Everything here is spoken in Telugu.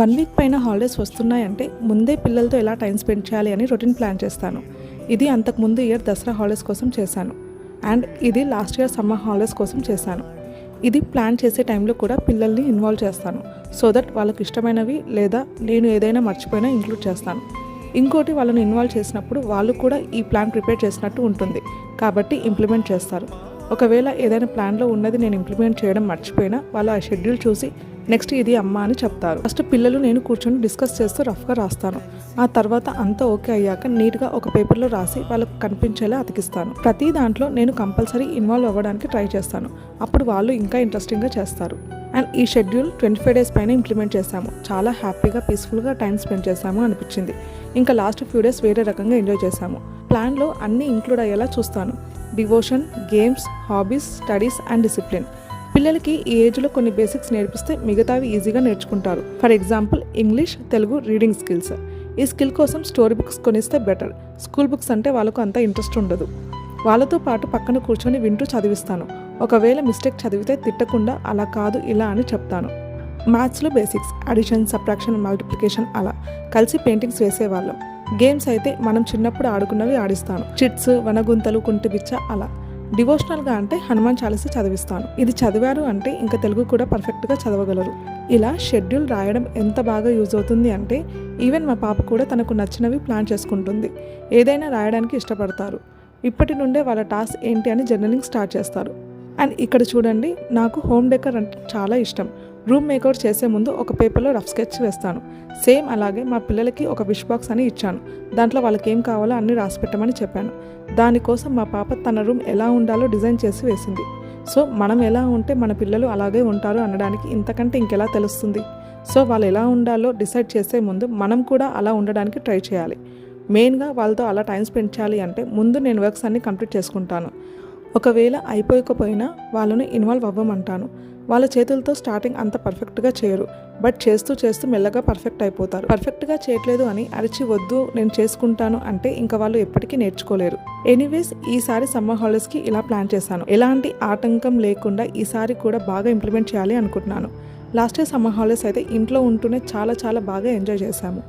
1 వీక్ పైన హాలిడేస్ వస్తున్నాయంటే ముందే పిల్లలతో ఎలా టైం స్పెండ్ చేయాలి అని రొటీన్ ప్లాన్ చేస్తాను. ఇది అంతకుముందు ఇయర్ దసరా హాలిడేస్ కోసం చేశాను అండ్ ఇది లాస్ట్ ఇయర్ సమ్మర్ హాలిడేస్ కోసం చేశాను. ఇది ప్లాన్ చేసే టైంలో కూడా పిల్లల్ని ఇన్వాల్వ్ చేస్తాను సో దట్ వాళ్ళకి ఇష్టమైనవి లేదా నేను ఏదైనా మర్చిపోయినా ఇంక్లూడ్ చేస్తాను. ఇంకోటి వాళ్ళని ఇన్వాల్వ్ చేసినప్పుడు వాళ్ళు కూడా ఈ ప్లాన్ ప్రిపేర్ చేసినట్టు ఉంటుంది కాబట్టి ఇంప్లిమెంట్ చేస్తారు. ఒకవేళ ఏదైనా ప్లాన్లో ఉన్నది నేను ఇంప్లిమెంట్ చేయడం మర్చిపోయినా వాళ్ళు ఆ షెడ్యూల్ చూసి నెక్స్ట్ ఇది అమ్మ అని చెప్తారు. ఫస్ట్ పిల్లలు నేను కూర్చొని డిస్కస్ చేస్తూ రఫ్గా రాస్తాను. ఆ తర్వాత అంతా ఓకే అయ్యాక నీట్గా ఒక పేపర్లో రాసి వాళ్ళకు కనిపించేలా అతికిస్తాను. ప్రతి దాంట్లో నేను కంపల్సరీ ఇన్వాల్వ్ అవ్వడానికి ట్రై చేస్తాను. అప్పుడు వాళ్ళు ఇంకా ఇంట్రెస్టింగ్గా చేస్తారు. అండ్ ఈ షెడ్యూల్ 25 డేస్ పైన ఇంప్లిమెంట్ చేశాము. చాలా హ్యాపీగా పీస్ఫుల్గా టైం స్పెండ్ చేశాము అనిపించింది. ఇంకా లాస్ట్ ఫ్యూ డేస్ వేరే రకంగా ఎంజాయ్ చేశాము. ప్లాన్లో అన్నీ ఇంక్లూడ్ అయ్యేలా చూస్తాను. Devotion, games, hobbies, studies and discipline. పిల్లలకి ఈ ఏజ్లో కొన్ని బేసిక్స్ నేర్పిస్తే మిగతావి ఈజీగా నేర్చుకుంటారు. For example English, Telugu reading skills. ఈ స్కిల్ కోసం స్టోరీ బుక్స్ కొనిస్తే బెటర్. స్కూల్ బుక్స్ అంటే వాళ్ళకు అంత ఇంట్రెస్ట్ ఉండదు. వాళ్ళతో పాటు పక్కన కూర్చొని వింటూ చదివిస్తాను. ఒకవేళ మిస్టేక్ చదివితే తిట్టకుండా అలా కాదు ఇలా అని చెప్తాను. మ్యాథ్స్లో బేసిక్స్, అడిషన్, సబ్ట్రాక్షన్, మల్టిప్లికేషన్ అలా కలిసి పెయింటింగ్స్ వేసేవాళ్ళం. గేమ్స్ అయితే మనం చిన్నప్పుడు ఆడుకున్నవి ఆడిస్తాను. చిట్స్, వనగుంతలు, కుంటిబిచ్చ అలా. డివోషనల్గా అంటే హనుమాన్ చాలీసా చదివిస్తాను. ఇది చదివారు అంటే ఇంకా తెలుగు కూడా పర్ఫెక్ట్గా చదవగలరు. ఇలా షెడ్యూల్ రాయడం ఎంత బాగా యూజ్ అవుతుంది అంటే ఈవెన్ మా పాప కూడా తనకు నచ్చినవి ప్లాన్ చేసుకుంటుంది. ఏదైనా రాయడానికి ఇష్టపడతారు. ఇప్పటి నుండే వాళ్ళ టాస్క్ ఏంటి అని జర్నలింగ్ స్టార్ట్ చేస్తారు. అండ్ ఇక్కడ చూడండి, నాకు హోమ్ డెకర్ అంటే చాలా ఇష్టం. రూమ్ మేకౌట్ చేసే ముందు ఒక పేపర్లో రఫ్ స్కెచ్ వేస్తాను. సేమ్ అలాగే మా పిల్లలకి ఒక విష్ బాక్స్ అని ఇచ్చాను. దాంట్లో వాళ్ళకి ఏం కావాలో అన్నీ రాసి పెట్టమని చెప్పాను. దానికోసం మా పాప తన రూమ్ ఎలా ఉండాలో డిజైన్ చేసి వేసింది. సో మనం ఎలా ఉంటే మన పిల్లలు అలాగే ఉంటారు అనడానికి ఇంతకంటే ఇంకెలా తెలుస్తుంది? సో వాళ్ళు ఎలా ఉండాలో డిసైడ్ చేసే ముందు మనం కూడా అలా ఉండడానికి ట్రై చేయాలి. మెయిన్గా వాళ్ళతో అలా టైం స్పెండ్ చేయాలి అంటే ముందు నేను వర్క్స్ అన్నీ కంప్లీట్ చేసుకుంటాను. ఒకవేళ అయిపోయకపోయినా వాళ్ళని ఇన్వాల్వ్ అవ్వమంటాను. వాళ్ళ చేతులతో స్టార్టింగ్ అంత పర్ఫెక్ట్గా చేయరు, బట్ చేస్తూ చేస్తూ మెల్లగా పర్ఫెక్ట్ అయిపోతారు. పర్ఫెక్ట్గా చేయట్లేదు అని అరిచి వద్దు నేను చేసుకుంటాను అంటే ఇంకా వాళ్ళు ఎప్పటికీ నేర్చుకోలేరు. ఎనీవేస్ ఈసారి సమ్మర్ హాలిడేస్కి ఇలా ప్లాన్ చేశాను. ఎలాంటి ఆటంకం లేకుండా ఈసారి కూడా బాగా ఇంప్లిమెంట్ చేయాలి అనుకుంటున్నాను. లాస్ట్ ఇయర్ సమ్మర్ హాలిడేస్ అయితే ఇంట్లో ఉంటూనే చాలా బాగా ఎంజాయ్ చేశాము.